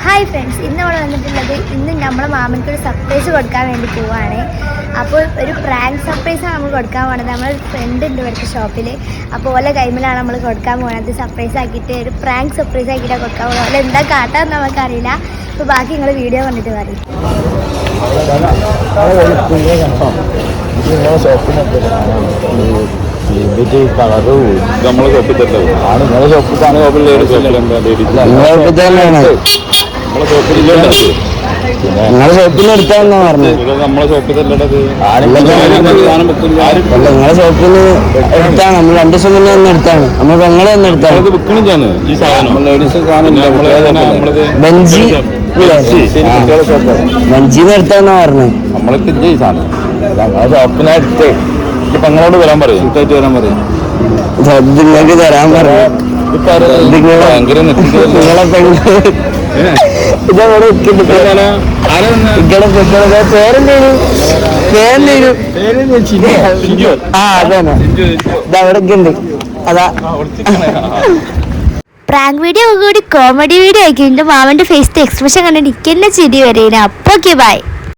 Hi friends, ഇന്ന് നമ്മൾ വന്നിട്ടുള്ളത് ഇന്ന് നമ്മളെ മാമനക്ക് ഒരു സർപ്രൈസ് കൊടുക്കാൻ വേണ്ടി പോവുകയാണ്. അപ്പോൾ ഒരു പ്രാങ്ക് സർപ്രൈസാണ് നമ്മൾ കൊടുക്കാൻ പോകുന്നത്. നമ്മളൊരു ഫ്രണ്ട് ഉണ്ട് ഇവിടുത്തെ ഷോപ്പിൽ. അപ്പോൾ ഓലെ കൈമിലാണ് നമ്മൾ കൊടുക്കാൻ പോകുന്നത്. സർപ്രൈസ് ആക്കിയിട്ട് ഒരു പ്രാങ്ക് സർപ്രൈസ് ആക്കിയിട്ടാണ് കൊടുക്കാൻ പോകുന്നത്. ഓലെ എന്താ കാട്ടാന്ന് നമുക്കറിയില്ല. അപ്പോൾ ബാക്കി നിങ്ങൾ വീഡിയോ കണ്ടിട്ട് പറയും. കളറ് നമ്മളെ ഷോപ്പിൽ തന്നെ ആണ്. നിങ്ങളെ ഷോപ്പിൽ നമ്മളെ ഷോപ്പിൽ നിങ്ങളെ ഷോപ്പിൽ എടുത്താന്നാ പറഞ്ഞത്. നമ്മളെ ഷോപ്പിൽ തല്ലടത് നിങ്ങളെ ഷോപ്പിൽ എടുത്താണ്. നമ്മൾ 2 ദിവസം മുന്നേ ഒന്ന് എടുത്താണ്. നമ്മൾ പെങ്ങളെ ഒന്ന് എടുത്താണ്. വിൽക്കണിച്ചാണ് ഈ സാധനം. ബെഞ്ചിന്ന് എടുത്താന്നാ പറഞ്ഞത്. നമ്മളൊക്കെ ഈ സാധനം ഞങ്ങളെ ഷോപ്പിനടുത്ത് പെങ്ങളോട് വരാൻ പറയും. ഇട്ടായിട്ട് വരാൻ പറയും. നിങ്ങൾക്ക് തരാൻ പറഞ്ഞു. ഭയങ്കര നിങ്ങളെ പെങ്ങള് ഇതവിടെ ആ അതന്നെ ഇതവിടെ ഉണ്ട്. അതാ പ്രാങ്ക് വീഡിയോ കൂടി കോമഡി വീഡിയോ ആക്കി എൻ്റെ മാമൻ്റെ ഫേസിൻ്റെ എക്സ്പ്രഷൻ കണ്ടിട്ട് എനിക്ക് തന്നെ ചിരി വരേനെ. അപ്പോൾ ഓക്കെ, ബൈ.